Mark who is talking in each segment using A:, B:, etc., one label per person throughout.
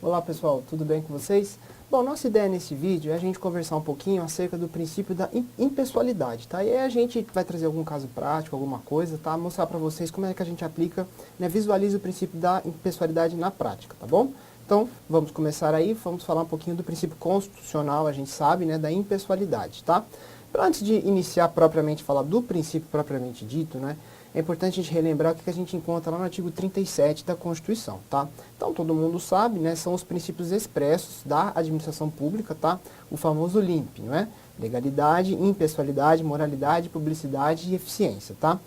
A: Olá pessoal, tudo bem com vocês? Bom, nossa ideia nesse vídeo é a gente conversar um pouquinho acerca do princípio da impessoalidade, tá? E aí a gente vai trazer algum caso prático, alguma coisa, tá? Mostrar para vocês como é que a gente aplica, né, visualiza o princípio da impessoalidade na prática, tá bom? Então, vamos começar aí, vamos falar um pouquinho do princípio constitucional, a gente sabe, né, da impessoalidade, tá? Antes de iniciar propriamente, falar do princípio propriamente dito, né, é importante a gente relembrar o que a gente encontra lá no artigo 37 da Constituição, tá? Então, todo mundo sabe, né, são os princípios expressos da administração pública, tá? O famoso LIMP, não é? Legalidade, impessoalidade, moralidade, publicidade e eficiência, tá?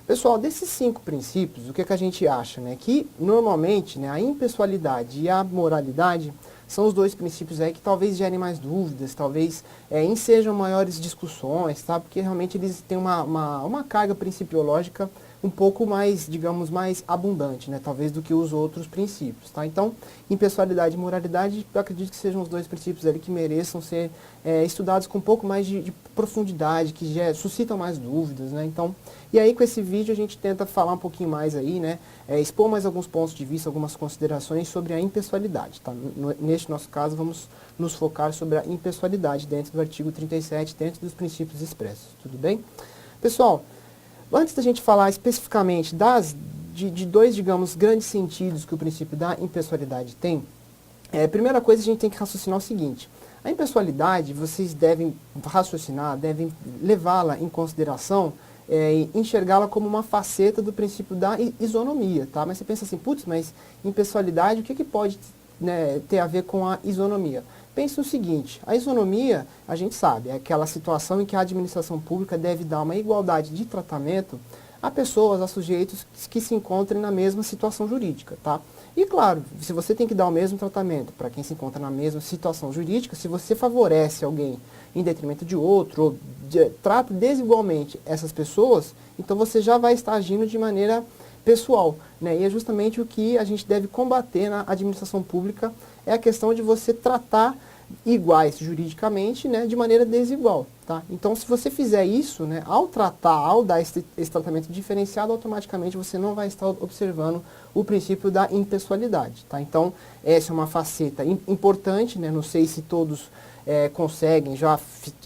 A: Pessoal, desses 5 princípios, o que a gente acha, né? Que, normalmente, né, a impessoalidade e a moralidade são os dois princípios aí que talvez gerem mais dúvidas, talvez ensejam maiores discussões, tá? Porque realmente eles têm uma carga principiológica um pouco mais, digamos, mais abundante, né? Talvez do que os outros princípios, tá? Então, impessoalidade e moralidade, eu acredito que sejam os dois princípios ali que mereçam ser estudados com um pouco mais de profundidade, que suscitam mais dúvidas, né? Então, e aí com esse vídeo a gente tenta falar um pouquinho mais aí, né? Expor mais alguns pontos de vista, algumas considerações sobre a impessoalidade, tá? Neste nosso caso, vamos nos focar sobre a impessoalidade dentro do artigo 37, dentro dos princípios expressos, tudo bem? Pessoal, antes da gente falar especificamente de dois, digamos, grandes sentidos que o princípio da impessoalidade tem, a primeira coisa a gente tem que raciocinar o seguinte: a impessoalidade, vocês devem raciocinar, devem levá-la em consideração e enxergá-la como uma faceta do princípio da isonomia, tá? Mas você pensa assim, putz, mas impessoalidade, o que pode, né, ter a ver com a isonomia? Pense no seguinte: a isonomia, a gente sabe, é aquela situação em que a administração pública deve dar uma igualdade de tratamento a pessoas, a sujeitos que se encontrem na mesma situação jurídica, tá? E claro, se você tem que dar o mesmo tratamento para quem se encontra na mesma situação jurídica, se você favorece alguém em detrimento de outro, ou trata desigualmente essas pessoas, então você já vai estar agindo de maneira pessoal, né? E é justamente o que a gente deve combater na administração pública, é a questão de você tratar iguais juridicamente, né, de maneira desigual, tá? Então, se você fizer isso, né, ao dar esse tratamento diferenciado, automaticamente você não vai estar observando o princípio da impessoalidade, tá? Então, essa é uma faceta importante, né? Não sei se todos conseguem, já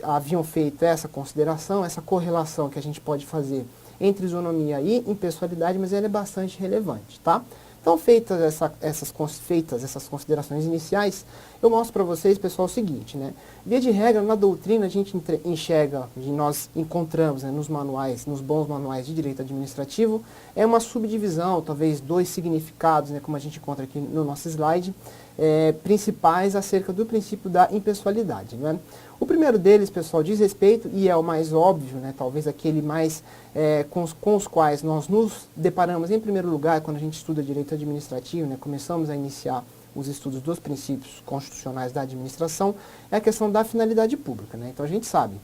A: haviam feito essa consideração, essa correlação que a gente pode fazer entre isonomia e impessoalidade, mas ela é bastante relevante, tá? Então, feitas essas considerações iniciais, eu mostro para vocês, pessoal, o seguinte, né? Via de regra, na doutrina, a gente enxerga, e nós encontramos, né, nos manuais, nos bons manuais de direito administrativo, uma subdivisão, talvez 2 significados, né, como a gente encontra aqui no nosso slide, principais acerca do princípio da impessoalidade, né? O primeiro deles, pessoal, diz respeito, e é o mais óbvio, né, talvez aquele mais com os quais nós nos deparamos em primeiro lugar quando a gente estuda direito administrativo, né, começamos a iniciar os estudos dos princípios constitucionais da administração, é a questão da finalidade pública, né? Então a gente sabe,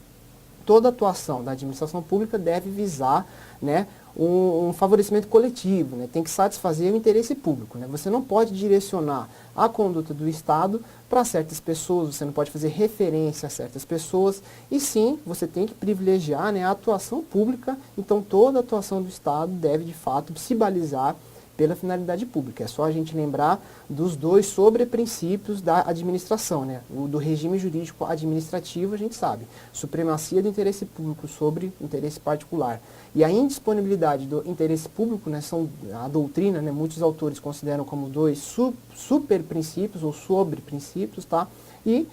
A: toda atuação da administração pública deve visar, né, um favorecimento coletivo, né? Tem que satisfazer o interesse público, né? Você não pode direcionar a conduta do Estado para certas pessoas, você não pode fazer referência a certas pessoas, e sim, você tem que privilegiar, né, a atuação pública. Então toda atuação do Estado deve, de fato, se balizar pela finalidade pública. É só a gente lembrar dos 2 sobreprincípios da administração, né? O do regime jurídico administrativo, a gente sabe, supremacia do interesse público sobre o interesse particular. E a indisponibilidade do interesse público, né, são a doutrina, né, muitos autores consideram como 2 superprincípios ou sobreprincípios, tá? E,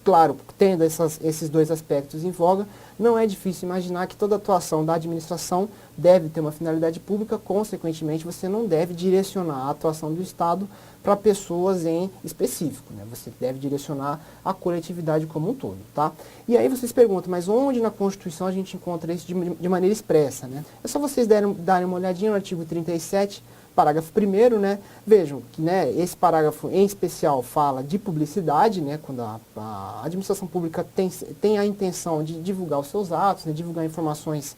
A: claro, tendo esses 2 aspectos em voga, não é difícil imaginar que toda atuação da administração deve ter uma finalidade pública, consequentemente você não deve direcionar a atuação do Estado para pessoas em específico, né? Você deve direcionar a coletividade como um todo, tá? E aí vocês perguntam, mas onde na Constituição a gente encontra isso de maneira expressa, né? É só vocês darem uma olhadinha no artigo 37, parágrafo 1º, né? Vejam que, né, esse parágrafo em especial fala de publicidade, né? Quando a administração pública tem a intenção de divulgar os seus atos, né, divulgar informações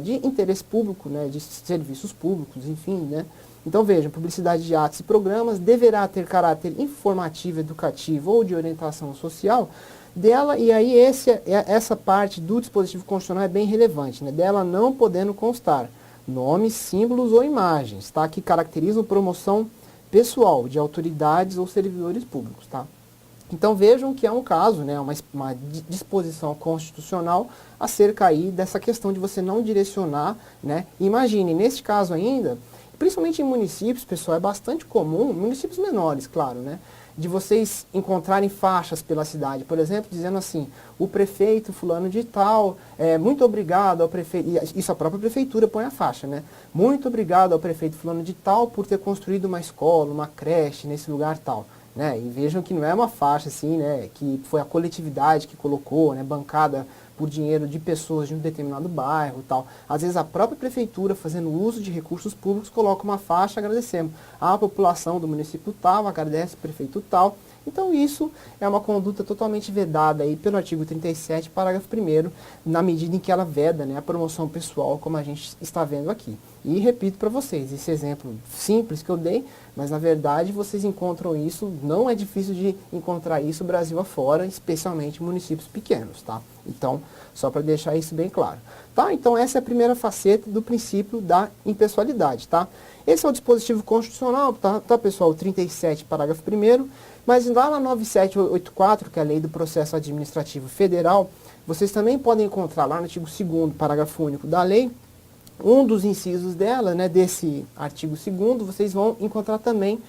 A: de interesse público, né, de serviços públicos, enfim, né? Então vejam, publicidade de atos e programas deverá ter caráter informativo, educativo ou de orientação social dela, e aí essa parte do dispositivo constitucional é bem relevante, né? Dela não podendo constar nomes, símbolos ou imagens, tá? Que caracterizam promoção pessoal de autoridades ou servidores públicos, tá? Então vejam que é um caso, né, uma disposição constitucional acerca aí dessa questão de você não direcionar, né? Imagine, neste caso ainda, principalmente em municípios, pessoal, é bastante comum, municípios menores, claro, né? De vocês encontrarem faixas pela cidade, por exemplo, dizendo assim, o prefeito fulano de tal, muito obrigado ao prefeito, isso a própria prefeitura põe a faixa, né? Muito obrigado ao prefeito fulano de tal por ter construído uma escola, uma creche nesse lugar tal. Né? E vejam que não é uma faixa assim, né, que foi a coletividade que colocou, né, bancada por dinheiro de pessoas de um determinado bairro e tal. Às vezes a própria prefeitura, fazendo uso de recursos públicos, coloca uma faixa agradecendo. A população do município tal agradece o prefeito tal. Então isso é uma conduta totalmente vedada aí pelo artigo 37, parágrafo 1º, na medida em que ela veda, né, a promoção pessoal, como a gente está vendo aqui. E repito para vocês, esse exemplo simples que eu dei, mas na verdade vocês encontram isso, não é difícil de encontrar isso Brasil afora, especialmente em municípios pequenos, tá? Então, só para deixar isso bem claro. Tá? Então essa é a primeira faceta do princípio da impessoalidade, tá? Esse é o dispositivo constitucional, tá pessoal? O 37, parágrafo 1º, mas lá na 9784, que é a Lei do Processo Administrativo Federal, vocês também podem encontrar lá no artigo 2º, parágrafo único da lei, um dos incisos dela, né, desse artigo 2º, vocês vão encontrar também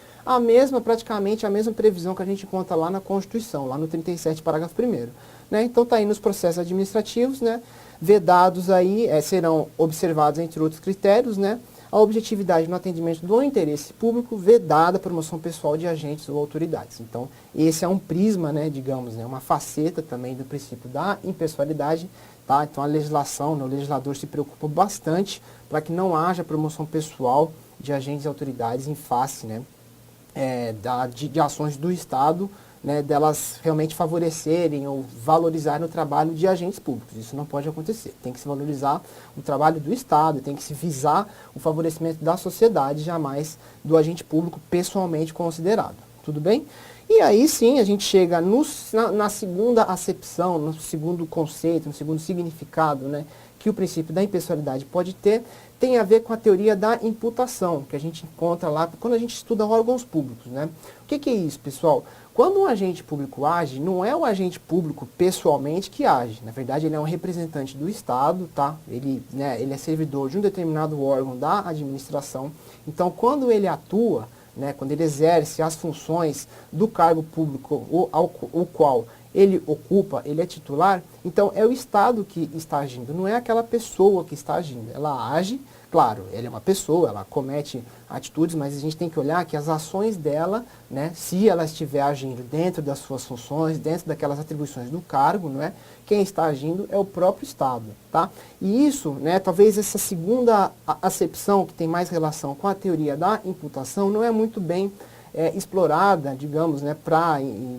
A: praticamente a mesma previsão que a gente encontra lá na Constituição, lá no 37, parágrafo 1º. Né? Então está aí nos processos administrativos, né, vedados aí, serão observados, entre outros critérios, né, a objetividade no atendimento do interesse público, vedada a promoção pessoal de agentes ou autoridades. Então, esse é um prisma, né, digamos, né, uma faceta também do princípio da impessoalidade. Tá? Então, a legislação, né, o legislador se preocupa bastante para que não haja promoção pessoal de agentes e autoridades em face, né, de ações do Estado, né, delas realmente favorecerem ou valorizarem o trabalho de agentes públicos. Isso não pode acontecer. Tem que se valorizar o trabalho do Estado, tem que se visar o favorecimento da sociedade, jamais do agente público pessoalmente considerado. Tudo bem? E aí sim a gente chega na segunda acepção, no segundo conceito, no segundo significado, né, que o princípio da impessoalidade pode ter, tem a ver com a teoria da imputação, que a gente encontra lá quando a gente estuda órgãos públicos. Né? O que é isso, pessoal? Quando um agente público age, não é o agente público pessoalmente que age. Na verdade, ele é um representante do Estado, tá? Ele é servidor de um determinado órgão da administração. Então, quando ele atua, né, quando ele exerce as funções do cargo público o qual ele ocupa, ele é titular, então é o Estado que está agindo, não é aquela pessoa que está agindo. Ela age, claro, ela é uma pessoa, ela comete atitudes, mas a gente tem que olhar que as ações dela, né, se ela estiver agindo dentro das suas funções, dentro daquelas atribuições do cargo, não é? Quem está agindo é o próprio Estado, tá? E isso, né, talvez essa segunda acepção, que tem mais relação com a teoria da imputação, não é muito bem explorada, digamos, né,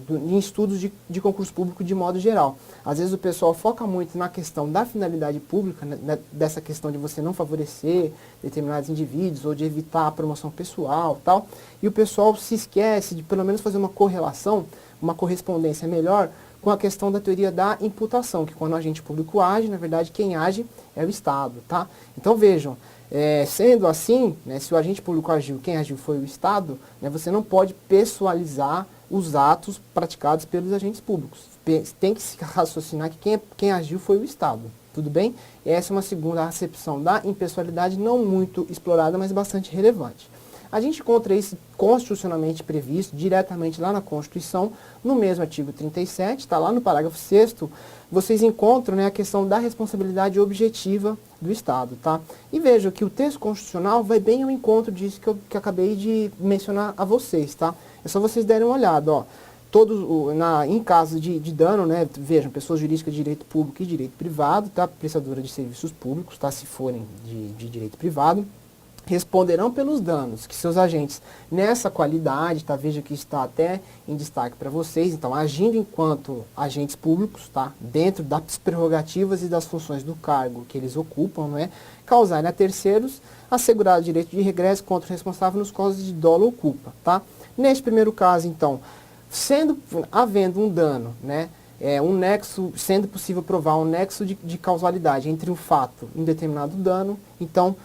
A: em estudos de concurso público de modo geral. Às vezes o pessoal foca muito na questão da finalidade pública, né, dessa questão de você não favorecer determinados indivíduos ou de evitar a promoção pessoal, tal, e o pessoal se esquece de pelo menos fazer uma correlação, uma correspondência melhor com a questão da teoria da imputação, que quando o agente público age, na verdade quem age é o Estado, tá? Então vejam, sendo assim, né, se o agente público agiu, quem agiu foi o Estado, né, você não pode pessoalizar os atos praticados pelos agentes públicos. Tem que se raciocinar que quem agiu foi o Estado. Tudo bem? Essa é uma segunda acepção da impessoalidade, não muito explorada, mas bastante relevante. A gente encontra isso constitucionalmente previsto, diretamente lá na Constituição, no mesmo artigo 37, está lá no parágrafo 6º, vocês encontram, né, a questão da responsabilidade objetiva do Estado, tá? E vejam que o texto constitucional vai bem ao encontro disso que eu acabei de mencionar a vocês, tá? É só vocês derem uma olhada, ó. Em caso de dano, né, vejam, pessoas jurídicas de direito público e direito privado, tá? Prestadora de serviços públicos, tá? Se forem de direito privado, responderão pelos danos que seus agentes nessa qualidade, tá? Veja que está até em destaque para vocês, então agindo enquanto agentes públicos, tá? Dentro das prerrogativas e das funções do cargo que eles ocupam, não é? Causarem a terceiros, assegurar o direito de regresso contra o responsável nos casos de dolo ou culpa, tá? Neste primeiro caso, então, havendo um dano, né, um nexo, sendo possível provar um nexo de causalidade entre um fato e um determinado dano. Então,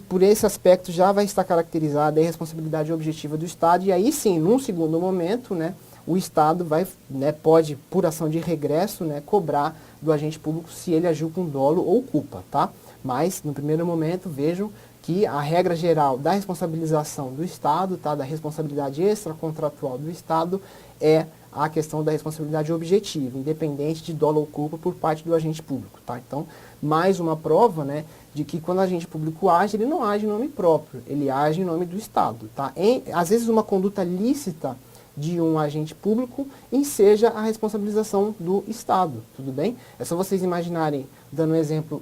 A: por esse aspecto já vai estar caracterizada a responsabilidade objetiva do Estado, e aí sim, num segundo momento, né, o Estado vai, né, pode, por ação de regresso, né, cobrar do agente público se ele agiu com dolo ou culpa, tá? Mas, no primeiro momento, vejam que a regra geral da responsabilização do Estado, tá, da responsabilidade extracontratual do Estado, é a questão da responsabilidade objetiva, independente de dolo ou culpa por parte do agente público, tá? Então, mais uma prova, né, de que quando o agente público age, ele não age em nome próprio, ele age em nome do Estado, tá? Às vezes uma conduta lícita de um agente público enseja a responsabilização do Estado, tudo bem? É só vocês imaginarem, dando um exemplo,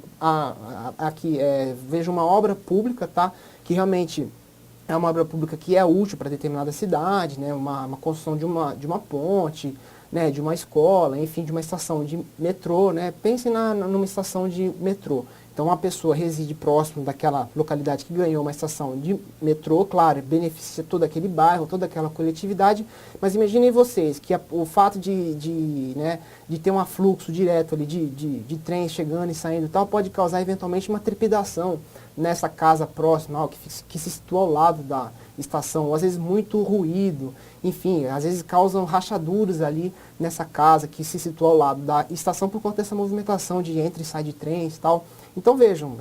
A: aqui, veja uma obra pública, tá? Que realmente é uma obra pública que é útil para determinada cidade, né? Uma construção de uma ponte, né? De uma escola, enfim, de uma estação de metrô, né? Pensem numa estação de metrô. Então, uma pessoa reside próximo daquela localidade que ganhou uma estação de metrô, claro, beneficia todo aquele bairro, toda aquela coletividade, mas imaginem vocês que o fato de ter um afluxo direto ali de trens chegando e saindo e tal, pode causar eventualmente uma trepidação nessa casa próxima, que se situa ao lado da estação, ou às vezes muito ruído, enfim, às vezes causam rachaduras ali nessa casa que se situa ao lado da estação por conta dessa movimentação de entra e sai de trens e tal. Então vejam,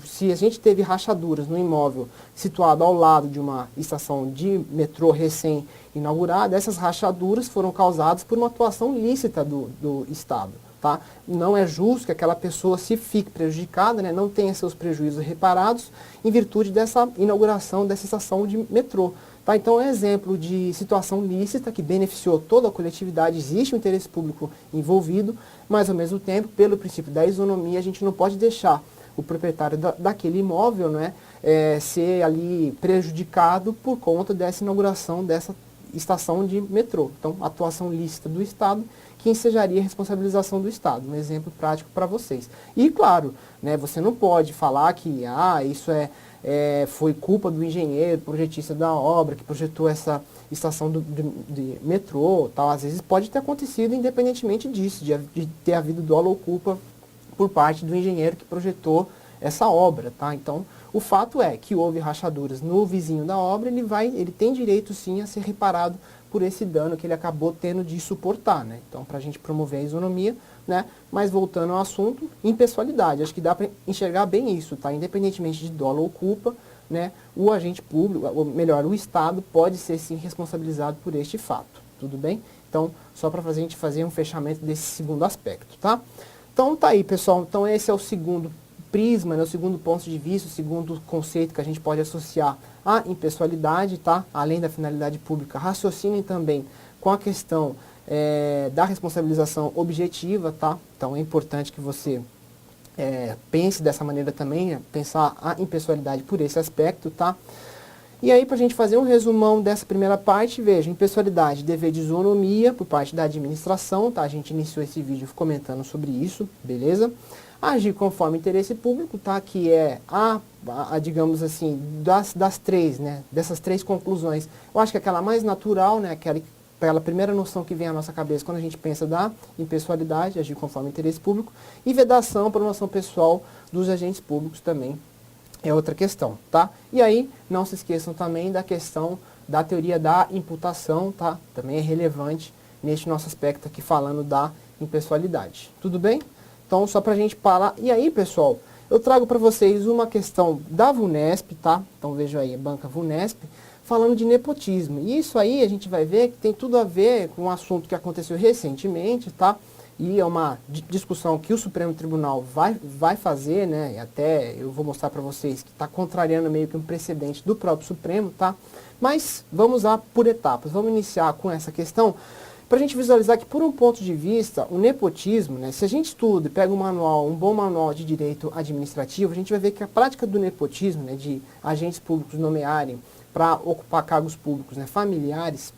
A: se a gente teve rachaduras no imóvel situado ao lado de uma estação de metrô recém-inaugurada, essas rachaduras foram causadas por uma atuação lícita do Estado. Tá? Não é justo que aquela pessoa se fique prejudicada, né, não tenha seus prejuízos reparados em virtude dessa inauguração dessa estação de metrô. Tá? Então é um exemplo de situação lícita que beneficiou toda a coletividade, existe um interesse público envolvido, mas ao mesmo tempo, pelo princípio da isonomia, a gente não pode deixar o proprietário daquele imóvel, né, ser ali prejudicado por conta dessa inauguração dessa estação de metrô. Então, atuação lícita do Estado que ensejaria a responsabilização do Estado. Um exemplo prático para vocês. E, claro, né, você não pode falar que isso foi culpa do engenheiro, projetista da obra, que projetou essa estação de metrô, tal. Às vezes pode ter acontecido independentemente disso, de ter havido dolo ou culpa por parte do engenheiro que projetou essa obra, tá? Então, o fato é que houve rachaduras no vizinho da obra, ele tem direito sim a ser reparado por esse dano que ele acabou tendo de suportar, né? Então, para a gente promover a isonomia, né? Mas voltando ao assunto, impessoalidade, acho que dá para enxergar bem isso, tá? Independentemente de dolo ou culpa, né? O agente público, ou melhor, o Estado pode ser sim responsabilizado por este fato, tudo bem? Então, só para a gente fazer um fechamento desse segundo aspecto, tá? Então, tá aí, pessoal. Então, esse é o segundo prisma, né, o segundo ponto de vista, o segundo conceito que a gente pode associar à impessoalidade, tá? Além da finalidade pública, raciocinem também com a questão da responsabilização objetiva, tá? Então é importante que você pense dessa maneira também, né? Pensar a impessoalidade por esse aspecto, tá? E aí, para a gente fazer um resumão dessa primeira parte, veja, impessoalidade, dever de isonomia por parte da administração, tá? A gente iniciou esse vídeo comentando sobre isso, beleza? Agir conforme interesse público, tá? Que é digamos assim, das três, né? Dessas três conclusões. Eu acho que aquela mais natural, né? Aquela primeira noção que vem à nossa cabeça quando a gente pensa da impessoalidade, agir conforme interesse público, e vedação, promoção pessoal dos agentes públicos também é outra questão, tá? E aí, não se esqueçam também da questão da teoria da imputação, tá? Também é relevante neste nosso aspecto aqui falando da impessoalidade. Tudo bem? Então, só para a gente parar. E aí, pessoal, eu trago para vocês uma questão da VUNESP, tá? Então, vejam aí, a banca VUNESP, falando de nepotismo. E isso aí a gente vai ver que tem tudo a ver com um assunto que aconteceu recentemente, tá? E é uma discussão que o Supremo Tribunal vai fazer, né? E até eu vou mostrar para vocês que está contrariando meio que um precedente do próprio Supremo, tá? Mas vamos lá por etapas. Vamos iniciar com essa questão para a gente visualizar que, por um ponto de vista, o nepotismo, né? Se a gente estuda e pega um bom manual de direito administrativo, a gente vai ver que a prática do nepotismo, né? De agentes públicos nomearem para ocupar cargos públicos, né? Familiares,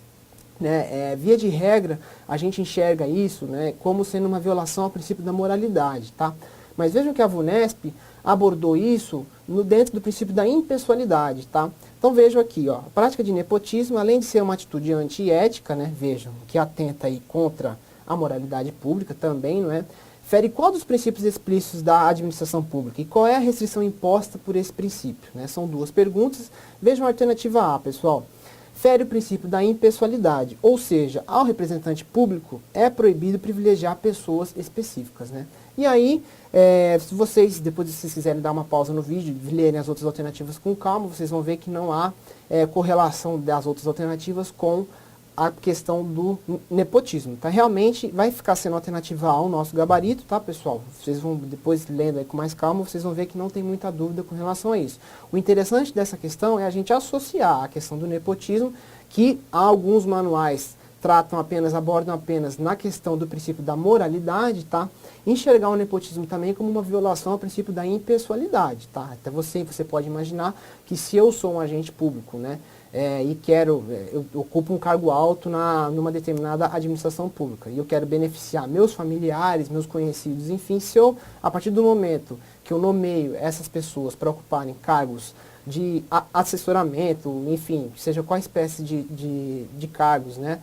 A: né, via de regra, a gente enxerga isso, né, como sendo uma violação ao princípio da moralidade, tá? Mas vejam que a VUNESP abordou isso dentro do princípio da impessoalidade, tá? Então vejam aqui, ó, a prática de nepotismo, além de ser uma atitude antiética, né, vejam, que atenta aí contra a moralidade pública também, não é? Fere qual dos princípios explícitos da administração pública e qual é a restrição imposta por esse princípio, né? São duas perguntas. Vejam a alternativa A, pessoal. Fere o princípio da impessoalidade, ou seja, ao representante público é proibido privilegiar pessoas específicas, né? E aí, se vocês, depois se vocês quiserem dar uma pausa no vídeo, lerem as outras alternativas com calma, vocês vão ver que não há correlação das outras alternativas com a questão do nepotismo, tá? Realmente vai ficar sendo alternativa A o nosso gabarito, tá, pessoal? Vocês vão, depois lendo aí com mais calma, vocês vão ver que não tem muita dúvida com relação a isso. O interessante dessa questão é a gente associar a questão do nepotismo, que alguns manuais tratam apenas, abordam apenas na questão do princípio da moralidade, tá? Enxergar o nepotismo também como uma violação ao princípio da impessoalidade, tá? Até você pode imaginar que se eu sou um agente público, né? E eu ocupo um cargo alto numa determinada administração pública e eu quero beneficiar meus familiares, meus conhecidos, enfim, se eu, a partir do momento que eu nomeio essas pessoas para ocuparem cargos de assessoramento, enfim, seja qual espécie de cargos, né?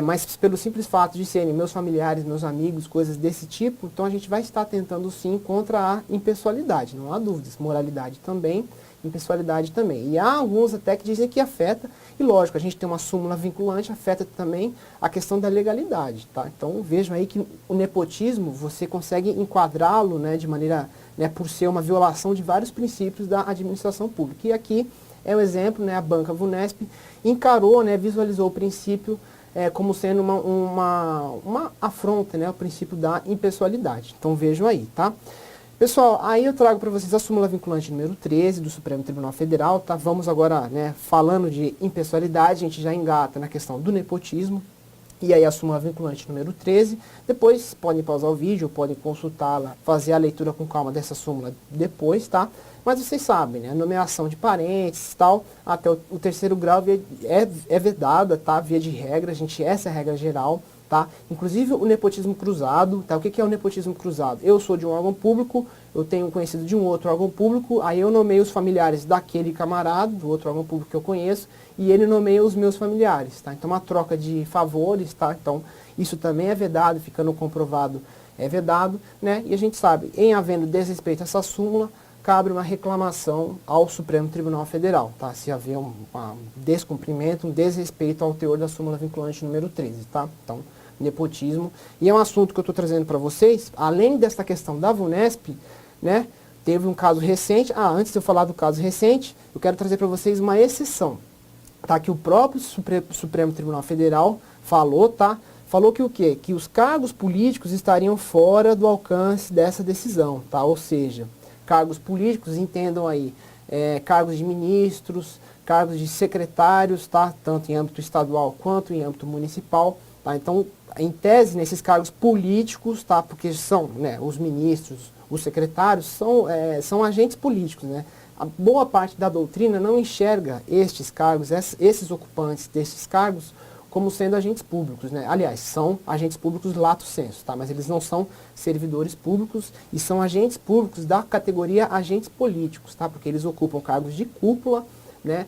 A: Mas pelo simples fato de serem meus familiares, meus amigos, coisas desse tipo, então a gente vai estar tentando sim contra a impessoalidade, não há dúvidas, moralidade também, impessoalidade também. E há alguns até que dizem que afeta, e lógico, a gente tem uma súmula vinculante, afeta também a questão da legalidade, tá? Então vejam aí que o nepotismo, você consegue enquadrá-lo, né, de maneira, né, por ser uma violação de vários princípios da administração pública. E aqui é um exemplo, né, a banca Vunesp encarou, né, visualizou o princípio como sendo uma afronta, né, ao princípio da impessoalidade. Então vejam aí, tá? Pessoal, aí eu trago para vocês a súmula vinculante número 13 do Supremo Tribunal Federal, tá? Vamos agora, né, falando de impessoalidade, a gente já engata na questão do nepotismo, e aí a súmula vinculante número 13, depois podem pausar o vídeo, podem consultá-la, fazer a leitura com calma dessa súmula depois, tá? Mas vocês sabem, né, a nomeação de parentes e tal, até o terceiro grau é vedada, tá? Via de regra, essa é a regra geral, tá? Inclusive o nepotismo cruzado, tá? O que é o nepotismo cruzado? Eu sou de um órgão público, eu tenho conhecido de um outro órgão público, aí eu nomeio os familiares daquele camarada, do outro órgão público que eu conheço, e ele nomeia os meus familiares, tá? Então uma troca de favores, tá? Então isso também é vedado, ficando comprovado é vedado, né? E a gente sabe, em havendo desrespeito a essa súmula, cabe uma reclamação ao Supremo Tribunal Federal, tá? Se haver um descumprimento, um desrespeito ao teor da súmula vinculante número 13, tá? Então, nepotismo. E é um assunto que eu estou trazendo para vocês, além dessa questão da Vunesp, né? Teve um caso recente, antes de eu falar do caso recente, eu quero trazer para vocês uma exceção, tá? Que o próprio Supremo Tribunal Federal falou, tá? Falou que o quê? Que os cargos políticos estariam fora do alcance dessa decisão, tá? Ou seja, cargos políticos, entendam aí, cargos de ministros, cargos de secretários, tá? Tanto em âmbito estadual quanto em âmbito municipal, tá? Então, em tese, nesses cargos políticos, tá? Porque são, né, os ministros, os secretários, são agentes políticos, né? A boa parte da doutrina não enxerga estes cargos, esses ocupantes destes cargos, como sendo agentes públicos, né? Aliás, são agentes públicos lato sensu, tá? Mas eles não são servidores públicos e são agentes públicos da categoria agentes políticos, tá? Porque eles ocupam cargos de cúpula, né?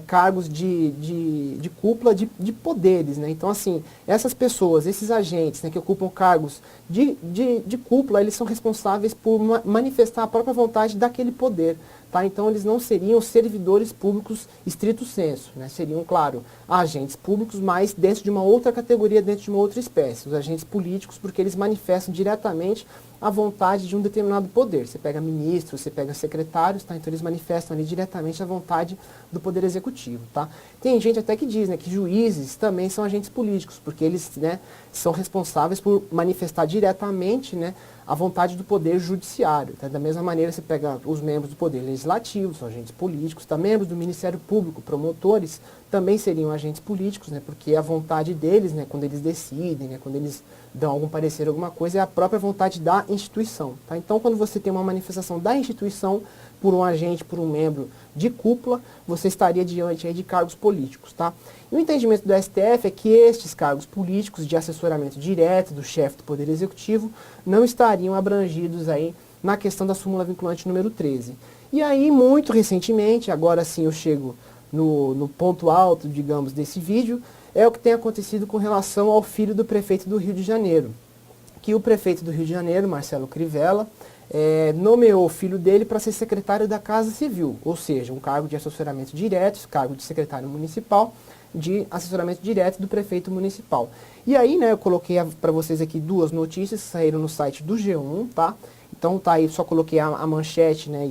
A: Cargos de cúpula de poderes, né? Então, assim, essas pessoas, esses agentes, né, que ocupam cargos de cúpula, eles são responsáveis por manifestar a própria vontade daquele poder, tá? Então, eles não seriam servidores públicos estrito sensu, né? Seriam, claro, agentes públicos, mas dentro de uma outra categoria, dentro de uma outra espécie. Os agentes políticos, porque eles manifestam diretamente a vontade de um determinado poder. Você pega ministros, você pega secretários, tá? Então eles manifestam ali diretamente a vontade do poder executivo, tá? Tem gente até que diz, né, que juízes também são agentes políticos, porque eles, né, são responsáveis por manifestar diretamente, né, a vontade do poder judiciário, tá? Da mesma maneira você pega os membros do poder legislativo, são agentes políticos, tá? Membros do Ministério Público, promotores, também seriam agentes políticos, né? Porque a vontade deles, né, quando eles decidem, né, quando eles dão algum parecer, alguma coisa, é a própria vontade da instituição, tá? Então, quando você tem uma manifestação da instituição por um agente, por um membro de cúpula, você estaria diante aí de cargos políticos, tá? E o entendimento do STF é que estes cargos políticos de assessoramento direto do chefe do Poder Executivo não estariam abrangidos aí na questão da súmula vinculante número 13. E aí, muito recentemente, agora sim eu chego no ponto alto, digamos, desse vídeo, é o que tem acontecido com relação ao filho do prefeito do Rio de Janeiro, que o prefeito do Rio de Janeiro, Marcelo Crivella, nomeou o filho dele para ser secretário da Casa Civil, ou seja, um cargo de assessoramento direto, cargo de secretário municipal, de assessoramento direto do prefeito municipal. E aí, né, eu coloquei para vocês aqui duas notícias que saíram no site do G1, tá? Então tá aí, só coloquei a manchete, né,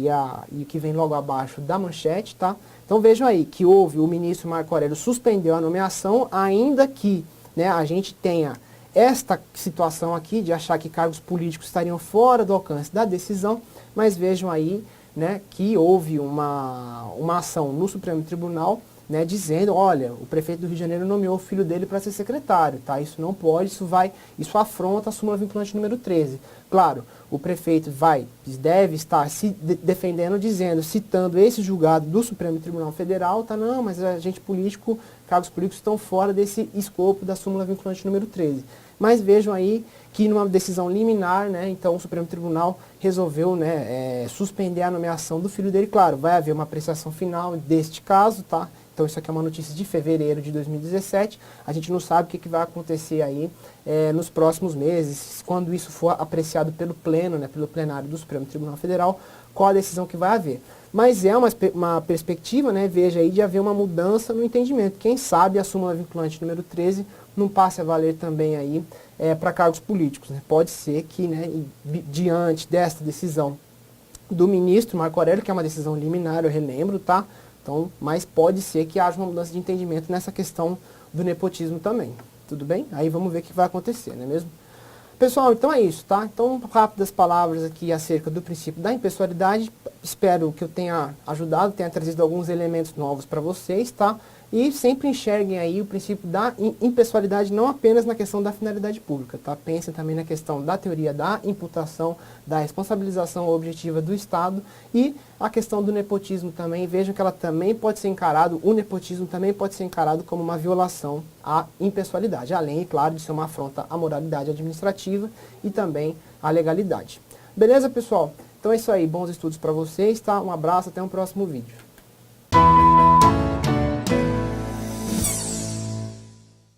A: e o que vem logo abaixo da manchete, tá? Então vejam aí que o ministro Marco Aurélio suspendeu a nomeação, ainda que, né, a gente tenha esta situação aqui de achar que cargos políticos estariam fora do alcance da decisão, mas vejam aí, né, que houve uma ação no Supremo Tribunal, né, dizendo, olha, o prefeito do Rio de Janeiro nomeou o filho dele para ser secretário, tá? Isso não pode, isso afronta a súmula vinculante número 13. Claro, o prefeito deve estar se defendendo, dizendo, citando esse julgado do Supremo Tribunal Federal, tá? Não, mas cargos políticos estão fora desse escopo da súmula vinculante número 13. Mas vejam aí que numa decisão liminar, né, então o Supremo Tribunal resolveu, né, suspender a nomeação do filho dele. Claro, vai haver uma apreciação final deste caso, tá? Então isso aqui é uma notícia de fevereiro de 2017, a gente não sabe o que vai acontecer aí nos próximos meses, quando isso for apreciado pelo pleno, né, pelo plenário do Supremo Tribunal Federal, qual a decisão que vai haver. Mas é uma perspectiva, né, veja aí, de haver uma mudança no entendimento. Quem sabe a súmula vinculante número 13 não passe a valer também aí para cargos políticos, né? Pode ser que, né, diante desta decisão do ministro Marco Aurélio, que é uma decisão liminar, eu relembro, tá? Então, mas pode ser que haja uma mudança de entendimento nessa questão do nepotismo também. Tudo bem? Aí vamos ver o que vai acontecer, não é mesmo? Pessoal, então é isso, tá? Então, rápidas palavras aqui acerca do princípio da impessoalidade. Espero que eu tenha ajudado, tenha trazido alguns elementos novos para vocês, tá? E sempre enxerguem aí o princípio da impessoalidade não apenas na questão da finalidade pública, tá? Pensem também na questão da teoria da imputação, da responsabilização objetiva do Estado e a questão do nepotismo também. Vejam que ela também pode ser encarado, o nepotismo também pode ser encarado como uma violação à impessoalidade, além, claro, de ser uma afronta à moralidade administrativa e também à legalidade. Beleza, pessoal? Então é isso aí, bons estudos para vocês, tá? Um abraço, até um próximo vídeo.